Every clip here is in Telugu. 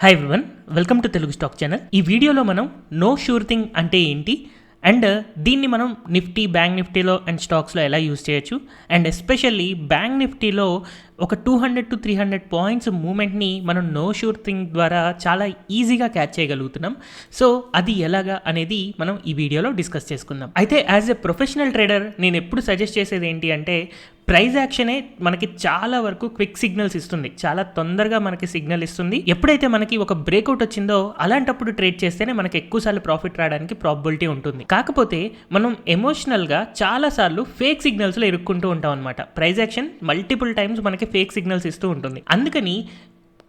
Hi everyone, welcome to Telugu stock channel. ఈ వీడియోలో మనం నో షూర్ థింగ్ అంటే ఏంటి అండ్ దీన్ని మనం నిఫ్టీ, బ్యాంక్ నిఫ్టీలో అండ్ స్టాక్స్లో ఎలా యూస్ చేయొచ్చు అండ్ ఎస్పెషల్లీ బ్యాంక్ నిఫ్టీలో ఒక 200 to 300 పాయింట్స్ మూమెంట్ని మనం నో షూర్ థింగ్ ద్వారా చాలా ఈజీగా క్యాచ్ చేయగలుగుతున్నాం. సో అది ఎలాగా అనేది మనం ఈ వీడియోలో డిస్కస్ చేసుకుందాం. అయితే యాజ్ ఎ ప్రొఫెషనల్ ట్రేడర్ నేను ఎప్పుడు సజెస్ట్ చేసేది ఏంటి అంటే ప్రైస్ యాక్షనే మనకి చాలా వరకు క్విక్ సిగ్నల్స్ ఇస్తుంది, చాలా తొందరగా మనకి సిగ్నల్ ఇస్తుంది. ఎప్పుడైతే మనకి ఒక బ్రేక్అవుట్ వచ్చిందో అలాంటప్పుడు ట్రేడ్ చేస్తేనే మనకి ఎక్కువసార్లు ప్రాఫిట్ రావడానికి ప్రాబిలిటీ ఉంటుంది. కాకపోతే మనం ఎమోషనల్గా చాలాసార్లు ఫేక్ సిగ్నల్స్లో ఇరుక్కుంటూ ఉంటాం అనమాట. ప్రైస్ యాక్షన్ మల్టిపుల్ టైమ్స్ మనకి ఫేక్ సిగ్నల్స్ ఇస్తూ ఉంటుంది. అందుకని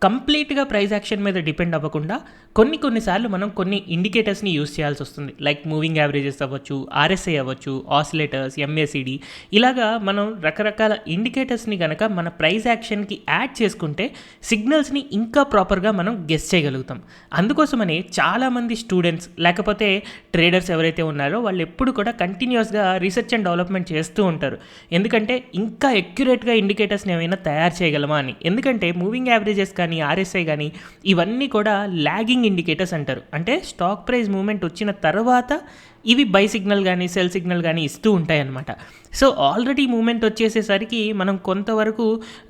కంప్లీట్గా ప్రైస్ యాక్షన్ మీద డిపెండ్ అవ్వకుండా కొన్నిసార్లు మనం కొన్ని ఇండికేటర్స్ని యూస్ చేయాల్సి వస్తుంది. లైక్ మూవింగ్ యావరేజెస్ అవ్వచ్చు, ఆర్ఎస్ఐ అవ్వచ్చు, ఆసిలేటర్స్, ఎంఏసిడి, ఇలాగా మనం రకరకాల ఇండికేటర్స్ని కనుక మన ప్రైస్ యాక్షన్కి యాడ్ చేసుకుంటే సిగ్నల్స్ని ఇంకా ప్రాపర్గా మనం గెస్ చేయగలుగుతాం. అందుకోసమనే చాలామంది స్టూడెంట్స్ లేకపోతే ట్రేడర్స్ ఎవరైతే ఉన్నారో వాళ్ళు ఎప్పుడు కూడా కంటిన్యూస్గా రీసెర్చ్ అండ్ డెవలప్మెంట్ చేస్తూ ఉంటారు. ఎందుకంటే ఇంకా అక్యురేట్గా ఇండికేటర్స్ని ఏమైనా తయారు చేయగలమా అని. ఎందుకంటే మూవింగ్ యావరేజెస్ కానీ ఆర్ఎస్ఐ కానీ ఇవన్నీ కూడా లాగింగ్ ఇండికేటర్స్ అంటారు. అంటే స్టాక్ ప్రైస్ మూవ్మెంట్ వచ్చిన తర్వాత ఇవి బై సిగ్నల్ కానీ సెల్ సిగ్నల్ కానీ ఇస్తూ ఉంటాయి అన్నమాట. సో ఆల్రెడీ మూమెంట్ వచ్చేసేసరికి మనం కొంతవరకు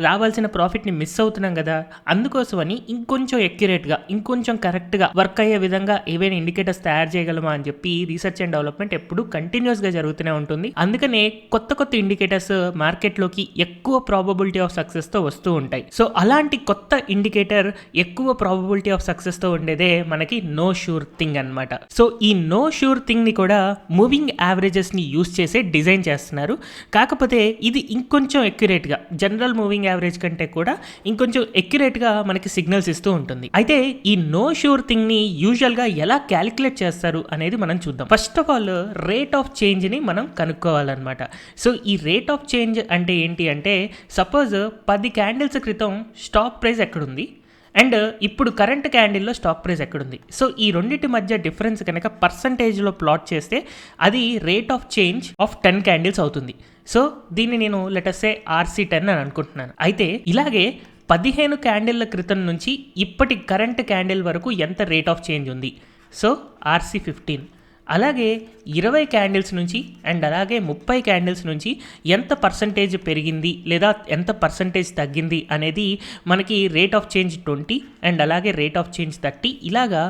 రావాల్సిన ప్రాఫిట్ని మిస్ అవుతున్నాం కదా. అందుకోసమని ఇంకొంచెం అక్యురేట్గా, ఇంకొంచెం కరెక్ట్గా వర్క్ అయ్యే విధంగా ఏవైనా ఇండికేటర్స్ తయారు చేయగలమా అని చెప్పి రీసెర్చ్ అండ్ డెవలప్మెంట్ ఎప్పుడు కంటిన్యూస్గా జరుగుతూనే ఉంటుంది. అందుకనే కొత్త ఇండికేటర్స్ మార్కెట్లోకి ఎక్కువ ప్రాబబిలిటీ ఆఫ్ సక్సెస్తో వస్తూ ఉంటాయి. సో అలాంటి కొత్త ఇండికేటర్ ఎక్కువ ప్రాబబిలిటీ ఆఫ్ సక్సెస్తో ఉండేదే మనకి నో షూర్ థింగ్ అనమాట. సో ఈ నో షూర్ థింగ్ని కూడా మూవింగ్ యావరేజెస్ని యూస్ చేసే డిజైన్ చేస్తున్నారు. కాకపోతే ఇది ఇంకొంచెం అక్యురేట్గా జనరల్ మూవింగ్ యావరేజ్ కంటే కూడా ఇంకొంచెం అక్యురేట్గా మనకి సిగ్నల్స్ ఇస్తూ ఉంటుంది. అయితే ఈ నో షూర్ థింగ్ని యూజువల్గా ఎలా క్యాలిక్యులేట్ చేస్తారు అనేది మనం చూద్దాం. First of all rate of చేంజ్ని మనం కనుక్కోవాలన్నమాట. సో ఈ రేట్ ఆఫ్ చేంజ్ అంటే ఏంటి అంటే సపోజ్ 10 క్యాండిల్స్ క్రితం స్టాక్ ప్రైస్ ఎక్కడుంది అండ్ ఇప్పుడు కరెంట్ క్యాండిల్లో స్టాక్ ప్రైస్ ఎక్కడుంది. సో ఈ రెండింటి మధ్య డిఫరెన్స్ కనుక పర్సంటేజ్లో ప్లాట్ చేస్తే అది rate of change of 10 candles అవుతుంది. సో దీన్ని నేను లెటర్సే RC10 అని అనుకుంటున్నాను. అయితే ఇలాగే 15 క్యాండిల్ల క్రితం నుంచి ఇప్పటి కరెంట్ క్యాండిల్ వరకు ఎంత రేట్ ఆఫ్ చేంజ్ ఉంది. So RC15. అలాగే 20 క్యాండిల్స్ నుంచి అండ్ అలాగే 30 క్యాండిల్స్ నుంచి ఎంత పర్సంటేజ్ పెరిగింది లేదా ఎంత పర్సంటేజ్ తగ్గింది అనేది మనకి రేట్ ఆఫ్ చేంజ్ 20 అండ్ అలాగే రేట్ ఆఫ్ చేంజ్ 30, ఇలాగా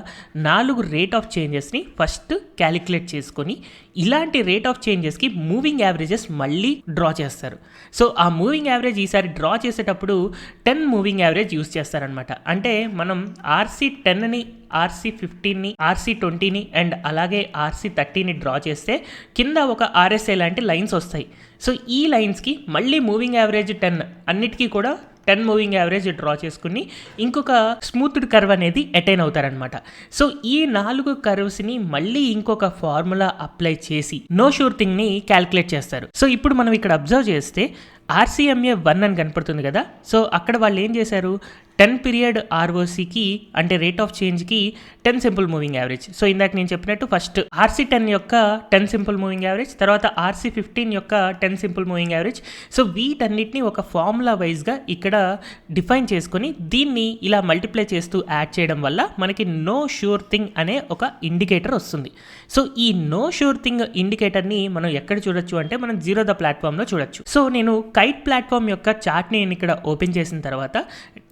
4 రేట్ ఆఫ్ చేంజెస్ని ఫస్ట్ క్యాలిక్యులేట్ చేసుకొని ఇలాంటి రేట్ ఆఫ్ చేంజెస్కి మూవింగ్ యావరేజెస్ మళ్ళీ డ్రా చేస్తారు. సో ఆ మూవింగ్ యావరేజ్ ఈసారి డ్రా చేసేటప్పుడు 10 మూవింగ్ యావరేజ్ యూస్ చేస్తారనమాట. అంటే మనం RC10ని, RC15ని, RC20ని అండ్ అలాగే RC30ని డ్రా చేస్తే కింద ఒక RSI లాంటి లైన్స్ వస్తాయి. సో ఈ లైన్స్కి మళ్ళీ మూవింగ్ యావరేజ్ 10 అన్నిటికీ కూడా 10 మూవింగ్ యావరేజ్ డ్రా చేసుకుని ఇంకొక స్మూత్డ్ కర్వ్ అనేది అటైన్ అవుతారనమాట. సో ఈ 4 కర్వ్స్ని మళ్ళీ ఇంకొక ఫార్ములా అప్లై చేసి నో షూర్ థింగ్ని క్యాలిక్యులేట్ చేస్తారు. సో ఇప్పుడు మనం ఇక్కడ అబ్జర్వ్ చేస్తే RCMA1 అని కనపడుతుంది కదా. సో అక్కడ వాళ్ళు ఏం చేశారు, 10 పీరియడ్ ROCకి అంటే రేట్ ఆఫ్ చేంజ్కి 10 సింపుల్ మూవింగ్ యావరేజ్. సో ఇందాక నేను చెప్పినట్టు ఫస్ట్ RC10 యొక్క 10 సింపుల్ మూవింగ్ యావరేజ్, తర్వాత RC15 యొక్క 10 సింపుల్ మూవింగ్ యావరేజ్. సో వీటన్నిటిని ఒక ఫార్ములా వైజ్గా ఇక్కడ డిఫైన్ చేసుకొని దీన్ని ఇలా మల్టిప్లై చేస్తూ యాడ్ చేయడం వల్ల మనకి నో షూర్ థింగ్ అనే ఒక ఇండికేటర్ వస్తుంది. సో ఈ నో షూర్ థింగ్ ఇండికేటర్ని మనం ఎక్కడ చూడొచ్చు అంటే మనం జీరోదా ప్లాట్ఫామ్లో చూడొచ్చు. సో నేను కైట్ ప్లాట్ఫామ్ యొక్క చార్ట్ని నేను ఇక్కడ ఓపెన్ చేసిన తర్వాత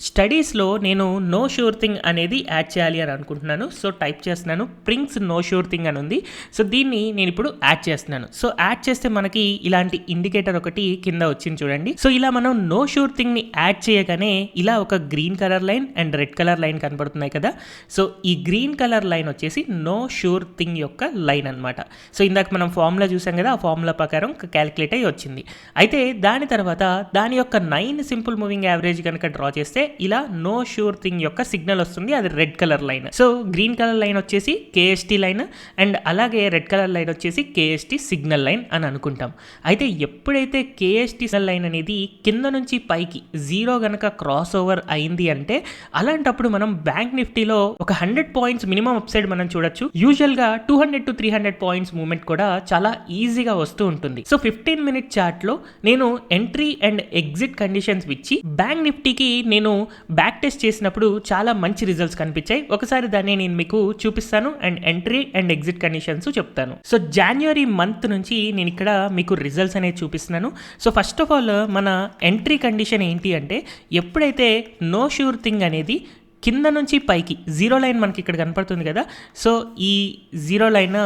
స్టడీస్లో నేను నో షూర్ థింగ్ అనేది యాడ్ చేయాలి అని అనుకుంటున్నాను. సో టైప్ చేస్తున్నాను ప్రింక్స్ నో షూర్ థింగ్ అని ఉంది. సో దీన్ని నేను ఇప్పుడు యాడ్ చేస్తున్నాను. సో యాడ్ చేస్తే మనకి ఇలాంటి ఇండికేటర్ ఒకటి కింద వచ్చింది చూడండి. సో ఇలా మనం నో షూర్ థింగ్ని యాడ్ చేయగానే ఇలా ఒక green colour line and red colour line కనపడుతున్నాయి కదా. సో ఈ గ్రీన్ కలర్ లైన్ వచ్చేసి నో షూర్ థింగ్ యొక్క లైన్ అనమాట. సో ఇందాక మనం ఫార్ములా చూసాం కదా, ఆ ఫార్ములా ప్రకారం క్యాలిక్యులేట్ అయ్యి వచ్చింది. అయితే దాని తర్వాత దాని యొక్క 9 సింపుల్ మూవింగ్ యావరేజ్ కనుక డ్రా చేస్తే ఇలా నో షూర్ థింగ్ యొక్క సిగ్నల్ వస్తుంది. అది red colour line. So green colour line వచ్చేసి KST లైన్ అండ్ అలాగే రెడ్ కలర్ లైన్ వచ్చేసి KST సిగ్నల్ లైన్ అని అనుకుంటాం. అయితే ఎప్పుడైతే KST లైన్ అనేది కింద నుంచి పైకి 0 గనక క్రాస్ ఓవర్ అయింది అంటే అలాంటప్పుడు మనం బ్యాంక్ నిఫ్టీలో ఒక 100 పాయింట్స్ మినిమం అప్సైడ్ మనం చూడొచ్చు. యూజువల్గా 200 to 300 పాయింట్స్ మూవ్మెంట్ కూడా చాలా ఈజీగా వస్తూ ఉంటుంది. సో 15 మినిట్ చార్ట్లో నేను ఎంట్రీ అండ్ ఎగ్జిట్ కండిషన్స్ ఇచ్చి బ్యాంక్ నిఫ్టీకి నేను బ్యాక్ టెస్ట్ చేసినప్పుడు చాలా మంచి రిజల్ట్స్ కనిపించాయి. ఒకసారి దాన్ని నేను మీకు చూపిస్తాను and entry and exit conditions చెప్తాను. సో జనవరి మంత్ నుంచి నేను ఇక్కడ మీకు రిజల్ట్స్ అనేది చూపిస్తున్నాను. సో ఫస్ట్ ఆఫ్ ఆల్ మన ఎంట్రీ కండిషన్ ఏంటి అంటే, ఎప్పుడైతే నో షూర్ థింగ్ అనేది కింద నుంచి పైకి జీరో లైన్ మనకి ఇక్కడ కనపడుతుంది కదా, సో ఈ జీరో లైన్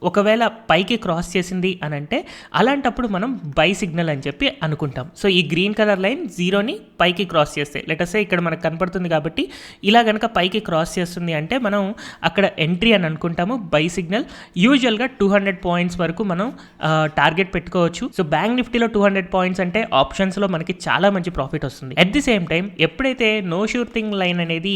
ఒకవేళ పైకి క్రాస్ చేసింది అని అంటే అలాంటప్పుడు మనం బై సిగ్నల్ అని చెప్పి అనుకుంటాం. సో ఈ గ్రీన్ కలర్ లైన్ జీరోని పైకి క్రాస్ చేస్తే, లెటర్సే ఇక్కడ మనకు కనపడుతుంది కాబట్టి ఇలా కనుక పైకి క్రాస్ చేస్తుంది అంటే మనం అక్కడ ఎంట్రీ అని అనుకుంటాము, బై సిగ్నల్. యూజువల్గా 200 పాయింట్స్ వరకు మనం టార్గెట్ పెట్టుకోవచ్చు. సో బ్యాంక్ నిఫ్టీలో 200 పాయింట్స్ అంటే ఆప్షన్స్లో మనకి చాలా మంచి ప్రాఫిట్ వస్తుంది. అట్ ది సేమ్ టైం ఎప్పుడైతే నో షూర్ థింగ్ లైన్ అనేది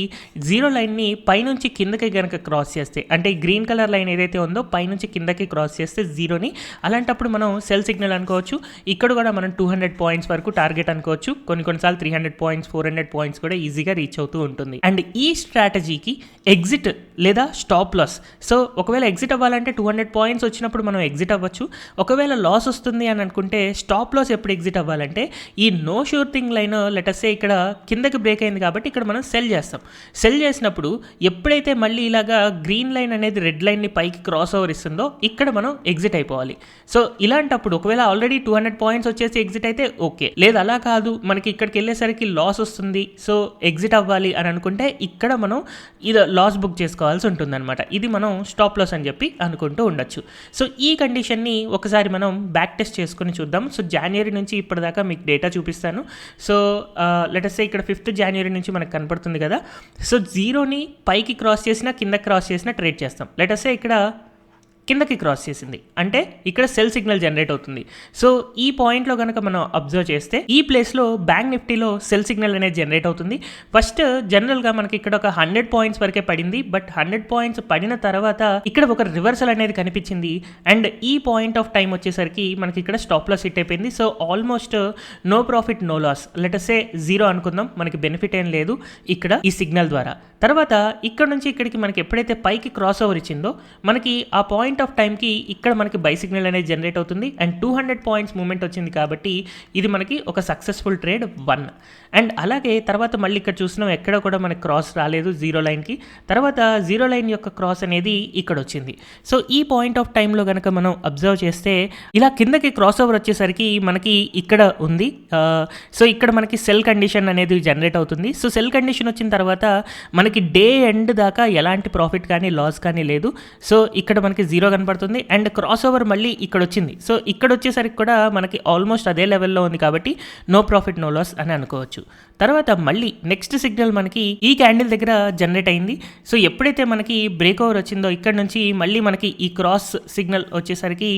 జీరో లైన్ని పైనుంచి కిందకి కనుక క్రాస్ చేస్తే, అంటే గ్రీన్ కలర్ లైన్ ఏదైతే ఉందో పైనుంచి కిందకి క్రాస్ చేస్తే జీరోని, అలాంటప్పుడు మనం సెల్ సిగ్నల్ అనుకోవచ్చు. ఇక్కడ కూడా మనం 200 పాయింట్స్ వరకు టార్గెట్ అనుకోవచ్చు. కొన్నిసార్లు 300 పాయింట్స్ 400 పాయింట్స్ కూడా ఈజీగా రీచ్ అవుతూ ఉంటుంది. అండ్ ఈ స్ట్రాటజీకి ఎగ్జిట్ లేదా స్టాప్ లాస్. సో ఒకవేళ ఎగ్జిట్ అవ్వాలంటే 200 పాయింట్స్ వచ్చినప్పుడు మనం ఎగ్జిట్ అవ్వచ్చు. ఒకవేళ లాస్ వస్తుంది అని అనుకుంటే స్టాప్ లాస్ ఎప్పుడు ఎగ్జిట్ అవ్వాలంటే, ఈ నో షూర్ థింగ్ లైన్ లెటర్సే ఇక్కడ కిందకి బ్రేక్ అయింది కాబట్టి ఇక్కడ మనం సెల్ చేస్తాం. సెల్ చేసినప్పుడు ఎప్పుడైతే మళ్ళీ ఇలాగా గ్రీన్ లైన్ అనేది రెడ్ లైన్ని పైకి క్రాస్ ఓవర్ ఇస్తుందో ఇక్కడ మనం ఎగ్జిట్ అయిపోవాలి. సో ఇలాంటప్పుడు ఒకవేళ ఆల్రెడీ 200 పాయింట్స్ వచ్చేసి ఎగ్జిట్ అయితే ఓకే, లేదు అలా కాదు మనకి ఇక్కడికి వెళ్ళేసరికి లాస్ వస్తుంది సో ఎగ్జిట్ అవ్వాలి అని అనుకుంటే ఇక్కడ మనం ఇది లాస్ బుక్ చేసుకోవాల్సి ఉంటుంది అనమాట. ఇది మనం స్టాప్ లాస్ అని చెప్పి అనుకుంటూ ఉండొచ్చు. సో ఈ కండిషన్ని ఒకసారి మనం బ్యాక్ టెస్ట్ చేసుకుని చూద్దాం. సో జనవరి నుంచి ఇప్పటిదాకా మీకు డేటా చూపిస్తాను. సో లెట్ అస్ సే ఇక్కడ 5th జనవరి నుంచి మనకు కనపడుతుంది కదా, సో జీరోని పైకి క్రాస్ చేసినా కింద క్రాస్ చేసినా ట్రేడ్ చేస్తాం. లెట్ అస్ సే ఇక్కడ కిందకి క్రాస్ చేసింది అంటే ఇక్కడ సెల్ సిగ్నల్ జనరేట్ అవుతుంది. సో ఈ పాయింట్లో కనుక మనం అబ్జర్వ్ చేస్తే ఈ ప్లేస్లో బ్యాంక్ నిఫ్టీలో సెల్ సిగ్నల్ అనేది జనరేట్ అవుతుంది. ఫస్ట్ జనరల్గా మనకి ఇక్కడ ఒక 100 పాయింట్స్ వరకే పడింది, బట్ 100 పాయింట్స్ పడిన తర్వాత ఇక్కడ ఒక రివర్సల్ అనేది కనిపించింది. అండ్ ఈ పాయింట్ ఆఫ్ టైం వచ్చేసరికి మనకి ఇక్కడ స్టాప్ లాస్ హిట్ అయిపోయింది. So almost no profit no loss, let us say zero అనుకుందాం, మనకి బెనిఫిట్ ఏం లేదు ఇక్కడ ఈ సిగ్నల్ ద్వారా. తర్వాత ఇక్కడ నుంచి ఇక్కడికి మనకి ఎప్పుడైతే పైకి క్రాస్ ఓవర్ ఇచ్చిందో మనకి ఆ పాయింట్ ఆఫ్ టైంకి ఇక్కడ మనకి బై సిగ్నల్ అనేది జనరేట్ అవుతుంది. అండ్ 200 పాయింట్స్ మూమెంట్ వచ్చింది కాబట్టి ఇది మనకి ఒక సక్సెస్ఫుల్ ట్రేడ్ 1. అండ్ అలాగే తర్వాత మళ్ళీ ఇక్కడ చూసినాం ఎక్కడ కూడా మనకి క్రాస్ రాలేదు జీరో లైన్కి. తర్వాత జీరో లైన్ యొక్క క్రాస్ అనేది ఇక్కడ వచ్చింది. సో ఈ పాయింట్ ఆఫ్ టైంలో కనుక మనం అబ్జర్వ్ చేస్తే ఇలా కిందకి క్రాస్ ఓవర్ వచ్చేసరికి మనకి ఇక్కడ ఉంది. సో ఇక్కడ మనకి సెల్ కండిషన్ అనేది జనరేట్ అవుతుంది. సో సెల్ కండిషన్ వచ్చిన తర్వాత మనకి డే ఎండ్ దాకా ఎలాంటి ప్రాఫిట్ కానీ లాస్ కానీ లేదు. సో ఇక్కడ మనకి జీరో కనపడుతుంది అండ్ క్రాస్ ఓవర్ మళ్ళీ ఇక్కడ వచ్చింది. సో ఇక్కడ వచ్చేసరికి కూడా మనకి ఆల్మోస్ట్ అదే లెవెల్లో ఉంది కాబట్టి నో ప్రాఫిట్ నో లాస్ అని అనుకోవచ్చు. తర్వాత మళ్ళీ నెక్స్ట్ సిగ్నల్ మనకి ఈ క్యాండిల్ దగ్గర జనరేట్ అయింది. సో ఎప్పుడైతే మనకి బ్రేక్ ఓవర్ వచ్చిందో ఇక్కడ నుంచి మళ్ళీ మనకి ఈ క్రాస్ సిగ్నల్ వచ్చేసరికి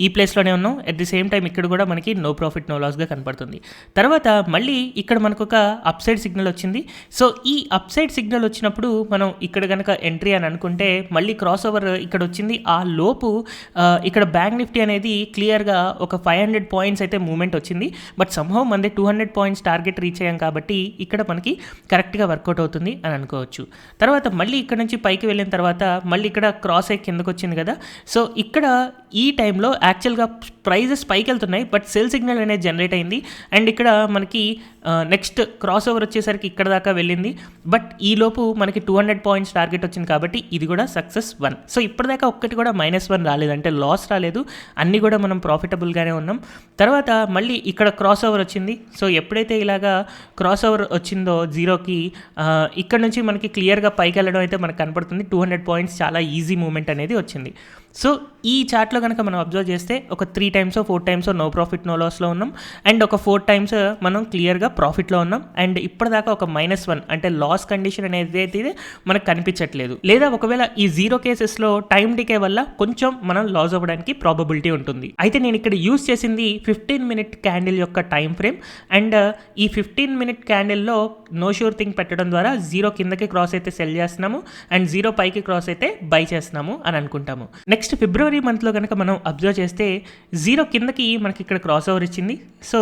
ఈ ప్లేస్లోనే ఉన్నాం. అట్ ది సేమ్ టైం ఇక్కడ కూడా మనకి నో ప్రాఫిట్ నో లాస్గా కనపడుతుంది. తర్వాత మళ్ళీ ఇక్కడ మనకు ఒక అప్ సైడ్ సిగ్నల్ వచ్చింది. సో ఈ అప్ సైడ్ సిగ్నల్ వచ్చినప్పుడు మనం ఇక్కడ కనుక ఎంట్రీ అని అనుకుంటే మళ్ళీ క్రాస్ ఓవర్ ఇక్కడ వచ్చింది. ఆ లోపు ఇక్కడ బ్యాంక్ నిఫ్టీ అనేది క్లియర్గా ఒక 500 పాయింట్స్ అయితే మూవ్మెంట్ వచ్చింది. బట్ సంహౌ మనది 200 పాయింట్స్ టార్గెట్ రీచ్ అయ్యాం కాబట్టి ఇక్కడ మనకి కరెక్ట్గా వర్కౌట్ అవుతుంది అని అనుకోవచ్చు. తర్వాత మళ్ళీ ఇక్కడ నుంచి పైకి వెళ్ళిన తర్వాత మళ్ళీ ఇక్కడ క్రాస్ అయ్యి కిందకు వచ్చింది కదా. సో ఇక్కడ ఈ టైంలో యాక్చువల్గా ప్రైజెస్ పైకి వెళ్తున్నాయి బట్ సెల్ సిగ్నల్ అనేది జనరేట్ అయింది. అండ్ ఇక్కడ మనకి నెక్స్ట్ క్రాస్ ఓవర్ వచ్చేసరికి ఇక్కడ దాకా వెళ్ళింది. బట్ ఈలోపు మనకి 200 పాయింట్స్ టార్గెట్ వచ్చింది కాబట్టి ఇది కూడా సక్సెస్ 1. సో ఇప్పటిదాకా ఒక్కటి కూడా -1 రాలేదు, అంటే లాస్ రాలేదు, అన్నీ కూడా మనం ప్రాఫిటబుల్గానే ఉన్నాం. తర్వాత మళ్ళీ ఇక్కడ క్రాస్ ఓవర్ వచ్చింది. సో ఎప్పుడైతే ఇలాగా క్రాస్ ఓవర్ వచ్చిందో జీరోకి ఇక్కడ నుంచి మనకి క్లియర్గా పైకి వెళ్ళడం అయితే మనకు కనపడుతుంది. 200 పాయింట్స్ చాలా ఈజీ మూమెంట్ అనేది వచ్చింది. సో ఈ చార్ట్లో కనుక మనం అబ్జర్వ్ చేస్తే ఒక 3 times 4 times no profit no లాస్లో ఉన్నాం అండ్ ఒక 4 టైమ్స్ మనం క్లియర్గా ప్రాఫిట్లో ఉన్నాం. అండ్ ఇప్పటిదాకా ఒక -1 అంటే లాస్ కండిషన్ అనేది అయితే మనకు కనిపించట్లేదు. లేదా ఒకవేళ ఈ జీరో కేసెస్లో టైం డికే వల్ల కొంచెం మనం లాస్ అవ్వడానికి ప్రాబబిలిటీ ఉంటుంది. అయితే నేను ఇక్కడ యూజ్ చేసింది 15 మినిట్ క్యాండిల్ యొక్క టైం ఫ్రేమ్. అండ్ ఈ 15 మినిట్ క్యాండిల్లో నో షూర్ థింగ్ పెట్టడం ద్వారా జీరో కిందకి క్రాస్ అయితే సెల్ చేస్తున్నాము అండ్ జీరో పైకి క్రాస్ అయితే బై చేస్తున్నాము అని అనుకుంటాము. నెక్స్ట్ ఫిబ్రవరి మంత్లో కనుక మనం అబ్జర్వ్ చేస్తే జీరో కిందకి మనకి ఇక్కడ క్రాస్ ఓవర్ ఇచ్చింది. సో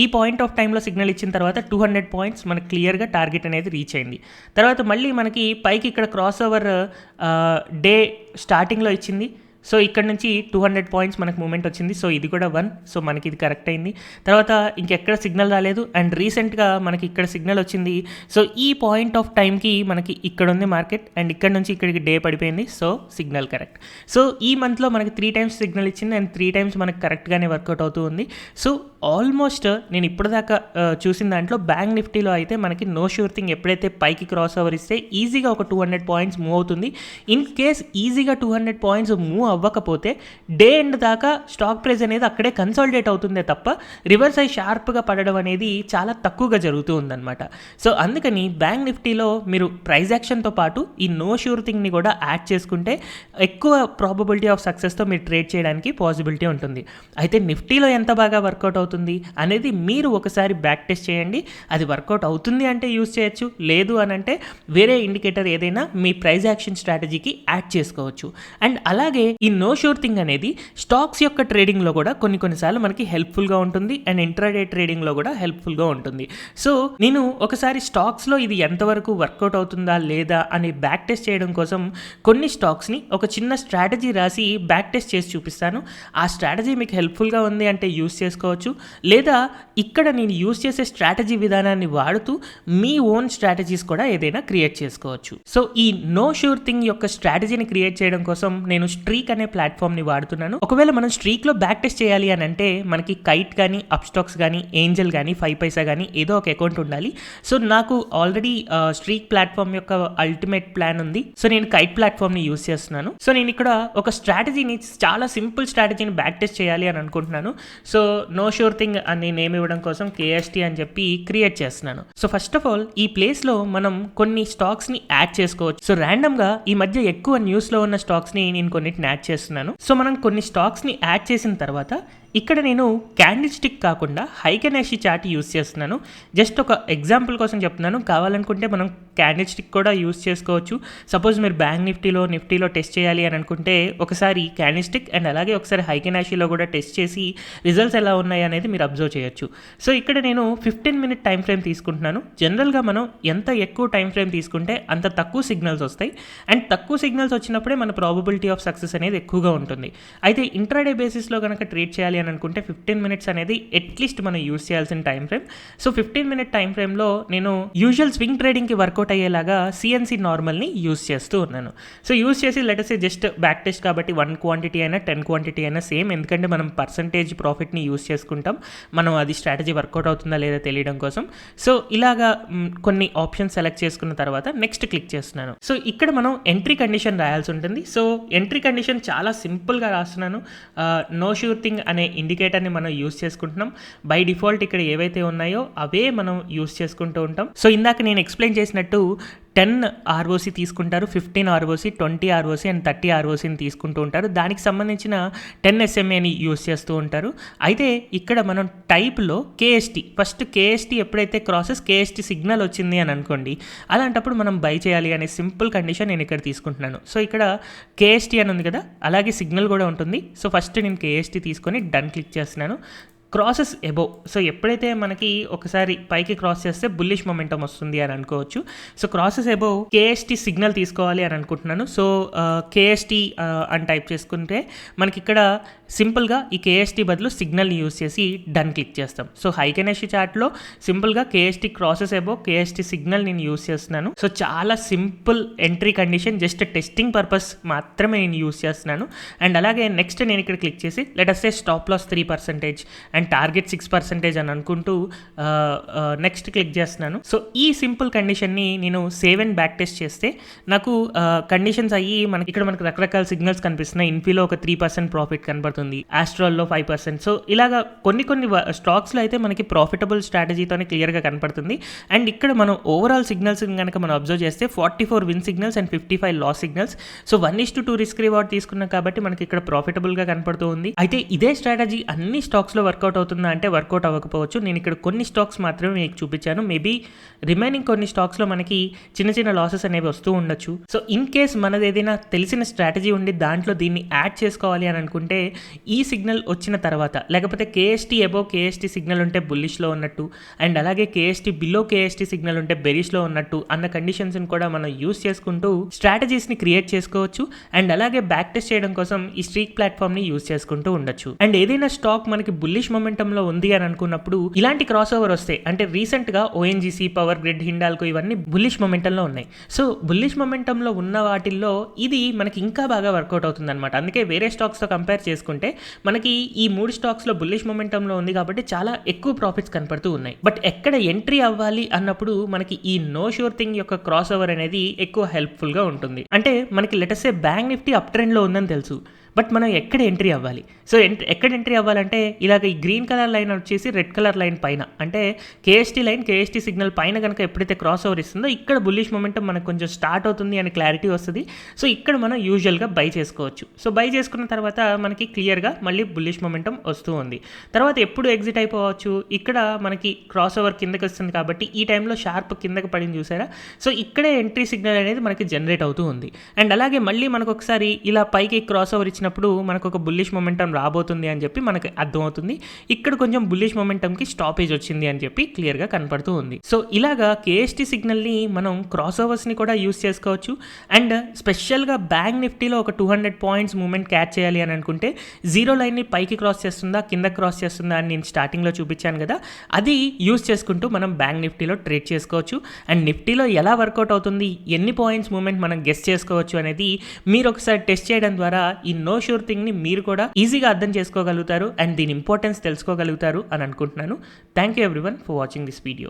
ఈ పాయింట్ ఆఫ్ టైంలో సిగ్నల్ ఇచ్చిన తర్వాత 200 పాయింట్స్ మనకి క్లియర్గా టార్గెట్ అనేది రీచ్ అయింది. తర్వాత మళ్ళీ మనకి పైకి ఇక్కడ క్రాస్ ఓవర్ డే స్టార్టింగ్లో ఇచ్చింది. సో ఇక్కడ నుంచి 200 పాయింట్స్ మనకు మూమెంట్ వచ్చింది. సో ఇది కూడా 1. సో మనకి ఇది కరెక్ట్ అయింది. తర్వాత ఇంకెక్కడ సిగ్నల్ రాలేదు అండ్ రీసెంట్గా మనకి ఇక్కడ సిగ్నల్ వచ్చింది. సో ఈ పాయింట్ ఆఫ్ టైంకి మనకి ఇక్కడ ఉంది మార్కెట్ అండ్ ఇక్కడ నుంచి ఇక్కడికి డే పడిపోయింది. So signal correct. సో ఈ మంత్లో మనకి 3 టైమ్స్ సిగ్నల్ ఇచ్చింది అండ్ 3 టైమ్స్ మనకి కరెక్ట్గానే వర్కౌట్ అవుతూ ఉంది. సో ఆల్మోస్ట్ నేను ఇప్పటిదాకా చూసిన దాంట్లో బ్యాంక్ నిఫ్టీలో అయితే మనకి నో షూర్ థింగ్ ఎప్పుడైతే పైకి క్రాస్ ఓవర్ ఇస్తే ఈజీగా ఒక 200 పాయింట్స్ మూవ్ అవుతుంది. ఇన్ కేస్ ఈజీగా 200 పాయింట్స్ మూవ్ అవ్వకపోతే డే ఎండ్ దాకా స్టాక్ ప్రైస్ అనేది అక్కడే కన్సాలిడేట్ అవుతుందే తప్ప రివర్స్ అయి షార్ప్గా పడడం అనేది చాలా తక్కువగా జరుగుతూ ఉందన్నమాట. సో అందుకని బ్యాంక్ నిఫ్టీలో మీరు ప్రైస్ యాక్షన్తో పాటు ఈ నో షూర్ థింగ్ని కూడా యాడ్ చేసుకుంటే ఎక్కువ ప్రాబబిలిటీ ఆఫ్ సక్సెస్తో మీరు ట్రేడ్ చేయడానికి పాసిబిలిటీ ఉంటుంది. అయితే నిఫ్టీలో ఎంత బాగా వర్కౌట్ అవుతుంది అనేది మీరు ఒకసారి బ్యాక్ టెస్ట్ చేయండి. అది వర్కౌట్ అవుతుంది అంటే యూజ్ చేయొచ్చు, లేదు అని అంటే వేరే ఇండికేటర్ ఏదైనా మీ ప్రైస్ యాక్షన్ స్ట్రాటజీకి యాడ్ చేసుకోవచ్చు. అండ్ అలాగే ఈ నో షూర్ థింగ్ అనేది స్టాక్స్ యొక్క ట్రేడింగ్లో కూడా కొన్నిసార్లు మనకి హెల్ప్ఫుల్గా ఉంటుంది అండ్ ఇంట్రాడే ట్రేడింగ్లో కూడా హెల్ప్ఫుల్గా ఉంటుంది. సో నేను ఒకసారి స్టాక్స్లో ఇది ఎంతవరకు వర్కౌట్ అవుతుందా లేదా అని బ్యాక్ టెస్ట్ చేయడం కోసం కొన్ని స్టాక్స్ని ఒక చిన్న స్ట్రాటజీ రాసి బ్యాక్ టెస్ట్ చేసి చూపిస్తాను. ఆ స్ట్రాటజీ మీకు హెల్ప్ఫుల్గా ఉంది అంటే యూస్ చేసుకోవచ్చు, లేదా ఇక్కడ నేను యూస్ చేసే స్ట్రాటజీ విధానాన్ని వాడుతూ మీ ఓన్ స్ట్రాటజీస్ కూడా ఏదైనా క్రియేట్ చేసుకోవచ్చు. సో ఈ నో షూర్ థింగ్ యొక్క స్ట్రాటజీని క్రియేట్ చేయడం కోసం నేను స్ట్రీక్ అనే ప్లాట్ఫామ్ని వాడుతున్నాను. ఒకవేళ మనం స్ట్రీక్లో బ్యాక్ టెస్ట్ చేయాలి అని అంటే మనకి కైట్ కానీ, అప్స్టాక్స్ కానీ, ఏంజల్ కానీ, 5 పైసా కానీ ఏదో ఒక అకౌంట్ ఉండాలి. సో నాకు ఆల్రెడీ స్ట్రీక్ ప్లాట్ఫామ్ యొక్క అల్టిమేట్ ప్లాన్ ఉంది. సో నేను కైట్ ప్లాట్ఫామ్ని యూస్ చేస్తున్నాను. సో నేను ఇక్కడ ఒక స్ట్రాటజీని, చాలా సింపుల్ స్ట్రాటజీని బ్యాక్ టెస్ట్ చేయాలి అని అనుకుంటున్నాను. సో నో షూర్ థింగ్ అని నేమ్ ఇవ్వడం కోసం KST అని చెప్పి క్రియేట్ చేస్తున్నాను. సో ఫస్ట్ ఆఫ్ ఆల్ ఈ ప్లేస్లో మనం కొన్ని స్టాక్స్ని యాడ్ చేసుకోవచ్చు. సో ర్యాండమ్గా ఈ మధ్య ఎక్కువ న్యూస్లో ఉన్న స్టాక్స్ని నేను కొన్నిటిని యాడ్ చేస్తున్నాను. సో మనం కొన్ని స్టాక్స్ని యాడ్ చేసిన తర్వాత ఇక్కడ నేను క్యాండిల్ స్టిక్ కాకుండా హైకెనాషి చార్ట్ యూస్ చేస్తున్నాను. జస్ట్ ఒక ఎగ్జాంపుల్ కోసం చెప్తున్నాను. కావాలనుకుంటే మనం క్యాండిల్ స్టిక్ కూడా యూస్ చేసుకోవచ్చు. సపోజ్ మీరు బ్యాంక్ నిఫ్టీలో టెస్ట్ చేయాలి అని అనుకుంటే ఒకసారి క్యాండిల్ స్టిక్ అండ్ అలాగే ఒకసారి హైకెనాషిలో కూడా టెస్ట్ చేసి రిజల్ట్స్ ఎలా ఉన్నాయి అనేది మీరు అబ్జర్వ్ చేయొచ్చు. సో ఇక్కడ నేను 15 మినిట్ టైం ఫ్రేమ్ తీసుకుంటున్నాను. జనరల్గా మనం ఎంత ఎక్కువ టైం ఫ్రేమ్ తీసుకుంటే అంత తక్కువ సిగ్నల్స్ వస్తాయి అండ్ తక్కువ సిగ్నల్స్ వచ్చినప్పుడే మన ప్రాబబిలిటీ ఆఫ్ సక్సెస్ అనేది ఎక్కువగా ఉంటుంది. అయితే ఇంట్రాడే బేసిస్లో కనుక ట్రేడ్ చేయాలి అని అనుకుంటే 15 మినిట్స్ అనేది అట్లీస్ట్ మనం యూస్ చేయాల్సిన time frame. So 15 minute time ఫ్రేమ్లో నేను యూజువల్ స్వింగ్ ట్రేడింగ్కి వర్కౌట్ అయ్యేలాగా CNC నార్మల్ని యూస్ చేస్తూ ఉన్నాను. సో యూస్ చేసి లెటర్స్ జస్ట్ బ్యాక్ టెస్ట్ కాబట్టి 1 క్వాంటిటీ అయినా 10 క్వాంటిటీ అయినా సేమ్, ఎందుకంటే మనం పర్సంటేజ్ ప్రాఫిట్ని యూస్ చేసుకుంటాం. మనం అది స్ట్రాటజీ వర్కౌట్ అవుతుందా లేదా తెలియడం కోసం. సో ఇలాగా కొన్ని ఆప్షన్స్ సెలెక్ట్ చేసుకున్న తర్వాత నెక్స్ట్ క్లిక్ చేస్తున్నాను. సో ఇక్కడ మనం ఎంట్రీ కండిషన్ రాయాల్సి ఉంటుంది. సో ఎంట్రీ కండిషన్ చాలా సింపుల్గా రాస్తున్నాను. నో షూర్ థింగ్ అనే ఇండికేటర్ని మనం యూస్ చేసుకుంటున్నాం. బై డిఫాల్ట్ ఇక్కడ ఏవైతే ఉన్నాయో అవే మనం యూస్ చేసుకుంటూ ఉంటాం. సో ఇందాక నేను ఎక్స్ప్లెయిన్ చేసినట్టు 10 ROC తీసుకుంటారు, 15 ROC, 20 ROC అండ్ 30 ROCని తీసుకుంటూ ఉంటారు. దానికి సంబంధించిన 10 SMAని యూస్ చేస్తూ ఉంటారు. అయితే ఇక్కడ మనం టైప్లో ఫస్ట్ KST ఎప్పుడైతే KST సిగ్నల్ వచ్చింది అని అనుకోండి, అలాంటప్పుడు మనం బై చేయాలి అనే సింపుల్ కండిషన్ నేను ఇక్కడ తీసుకుంటున్నాను. సో ఇక్కడ KST అని ఉంది కదా, అలాగే సిగ్నల్ కూడా ఉంటుంది. సో ఫస్ట్ నేను KST తీసుకొని డన్ క్లిక్ చేస్తున్నాను. క్రాసెస్ ఎబోవ్, సో ఎప్పుడైతే మనకి ఒకసారి పైకి క్రాస్ చేస్తే బుల్లిష్ మొమెంటం వస్తుంది అని అనుకోవచ్చు. So crosses above KST signal తీసుకోవాలి అని అనుకుంటున్నాను. సో KST అని టైప్ చేసుకుంటే మనకి ఇక్కడ సింపుల్గా ఈ KST బదులు సిగ్నల్ని యూస్ చేసి డన్ క్లిక్ చేస్తాం. సో హైకెనాషి చార్ట్లో సింపుల్గా KST crosses above KST signal నేను యూస్ చేస్తున్నాను. సో చాలా simple entry condition, just testing purpose మాత్రమే నేను యూస్ చేస్తున్నాను. అండ్ అలాగే నెక్స్ట్ నేను ఇక్కడ క్లిక్ చేసి let us say stop loss 3% and target 6% అని అనుకుంటూ నెక్స్ట్ క్లిక్ చేస్తున్నాను. సో ఈ సింపుల్ కండిషన్ని నేను సేవ్ అండ్ బ్యాక్ టెస్ట్ చేస్తే నాకు కండిషన్స్ అయ్యి మనకి రకరకాల సిగ్నల్స్ కనిపిస్తున్నాయి. ఇన్ఫీలో ఒక 3% ప్రాఫిట్ కనబడుతుంది, ఆస్ట్రాల్లో 5%. సో ఇలాగా కొన్ని స్టాక్స్లో అయితే మనకి ప్రాఫిటబుల్ స్ట్రాటజీతోనే క్లియర్గా కనపడుతుంది. అండ్ ఇక్కడ మనం ఓవరాల్ సిగ్నల్స్ కనుక మనం అబ్జర్వ్ చేస్తే 44 win signals and 55 loss signals. So 1:2 risk reward తీసుకున్నాం కాబట్టి మనకి ఇక్కడ ప్రాఫిటబుల్గా కనపడుతూ ఉంది. అయితే ఇదే స్ట్రాటజీ అన్ని స్టాక్స్లో వర్కౌట్ వర్కౌట్ అవుతుందా అంటే వర్కౌట్ అవ్వకపోవచ్చు. నేను ఇక్కడ కొన్ని స్టాక్స్ మాత్రమే మీకు చూపించాను. మేబీ రిమైనింగ్ కొన్ని స్టాక్స్లో మనకి చిన్న చిన్న లాసెస్ అనేవి వస్తూ ఉండొచ్చు. సో ఇన్ కేస్ మనది ఏదైనా తెలిసిన స్ట్రాటజీ ఉండి దాంట్లో దీన్ని యాడ్ చేసుకోవాలి అని అనుకుంటే ఈ సిగ్నల్ వచ్చిన తర్వాత, లేకపోతే కేఎస్టీ అబోవ్ కేఎస్టీ సిగ్నల్ ఉంటే బుల్లిష్లో ఉన్నట్టు, అండ్ అలాగే కేఎస్టీ బిలో కేఎస్టీ సిగ్నల్ ఉంటే బెరిష్లో ఉన్నట్టు అన్న కండిషన్స్ని కూడా మనం యూస్ చేసుకుంటూ స్ట్రాటజీస్ని క్రియేట్ చేసుకోవచ్చు. అండ్ అలాగే బ్యాక్ టెస్ట్ చేయడం కోసం ఈ స్ట్రీక్ ప్లాట్ఫామ్ని యూస్ చేసుకుంటూ ఉండొచ్చు. అండ్ ఏదైనా స్టాక్ మనకి బుల్లిష్ మొమెంటంలో ఉంది అని అనుకున్నప్పుడు ఇలాంటి క్రాస్ ఓవర్ వస్తే, అంటే రీసెంట్గా ఓఎన్జీసీ, పవర్ గ్రిడ్, హిండాల్కో ఇవన్నీ బుల్లిష్ మొమెంటంలో ఉన్నాయి. సో బుల్లిష్ మొమెంటంలో ఉన్న వాటిల్లో ఇది మనకి ఇంకా బాగా వర్కౌట్ అవుతుంది అనమాట. అందుకే వేరే స్టాక్స్తో కంపేర్ చేసుకుంటే మనకి ఈ 3 స్టాక్స్లో బుల్లిష్ మొమెంటంలో ఉంది కాబట్టి చాలా ఎక్కువ ప్రాఫిట్స్ కనపడుతూ ఉన్నాయి. బట్ ఎక్కడ ఎంట్రీ అవ్వాలి అన్నప్పుడు మనకి ఈ నో షూర్ థింగ్ యొక్క క్రాస్ ఓవర్ అనేది ఎక్కువ హెల్ప్ఫుల్గా ఉంటుంది. అంటే మనకి లెటర్సే బ్యాంక్ నిఫ్టీ అప్ ట్రెండ్లో ఉందని తెలుసు, బట్ మనం ఎక్కడ ఎంట్రీ అవ్వాలి? సో ఎక్కడ ఎంట్రీ అవ్వాలంటే ఇలాగ ఈ గ్రీన్ కలర్ లైన్ వచ్చేసి రెడ్ కలర్ లైన్ పైన, అంటే కేఎస్టీ సిగ్నల్ పైన కనుక ఎప్పుడైతే క్రాస్ ఓవర్ ఇస్తుందో ఇక్కడ బుల్లిష్ మొమెంటం మనకు కొంచెం స్టార్ట్ అవుతుంది అని క్లారిటీ వస్తుంది. సో ఇక్కడ మనం యూజువల్గా బై చేసుకోవచ్చు. సో బై చేసుకున్న తర్వాత మనకి క్లియర్గా మళ్ళీ బుల్లిష్ మొమెంటం వస్తూ ఉంది. తర్వాత ఎప్పుడు ఎగ్జిట్ అయిపోవచ్చు? ఇక్కడ మనకి క్రాస్ ఓవర్ కిందకి వస్తుంది కాబట్టి ఈ టైంలో షార్ప్ కిందకి పడింది చూసారా? సో ఇక్కడే ఎంట్రీ సిగ్నల్ అనేది మనకి జనరేట్ అవుతూ ఉంది. అండ్ అలాగే మళ్ళీ మనకు ఒకసారి ఇలా పైకి క్రాస్ ఓవర్ ఇచ్చినప్పుడు మనకు ఒక బుల్లిష్ మొమెంటం రాబోతుంది అని చెప్పి మనకి అర్థమవుతుంది. ఇక్కడ కొంచెం బుల్లిష్ మొమెంటంకి స్టాపేజ్ వచ్చింది అని చెప్పి క్లియర్గా కనపడుతూ ఉంది. సో ఇలాగా కేఎస్టీ సిగ్నల్ని మనం క్రాస్ ఓవర్స్ని కూడా యూస్ చేసుకోవచ్చు. అండ్ స్పెషల్గా బ్యాంక్ నిఫ్టీలో ఒక 200 పాయింట్స్ మూమెంట్ క్యాచ్ చేయాలి అని అనుకుంటే జీరో లైన్ని పైకి క్రాస్ చేస్తుందా కింద క్రాస్ చేస్తుందా అని నేను స్టార్టింగ్లో చూపించాను కదా, అది యూస్ చేసుకుంటూ మనం బ్యాంక్ నిఫ్టీలో ట్రేడ్ చేసుకోవచ్చు. అండ్ నిఫ్టీలో ఎలా వర్కౌట్ అవుతుంది, ఎన్ని పాయింట్స్ మూమెంట్ మనం గెస్ చేసుకోవచ్చు అనేది మీరు ఒకసారి టెస్ట్ చేయడం ద్వారా ఈ నో షూర్ థింగ్ని మీరు కూడా ఈజీగా అర్థం చేసుకోగలుగుతారు అండ్ దీని ఇంపార్టెన్స్ తెలుసుకోగలుగుతారు అని అనుకుంటున్నాను. Thank you everyone for watching this video.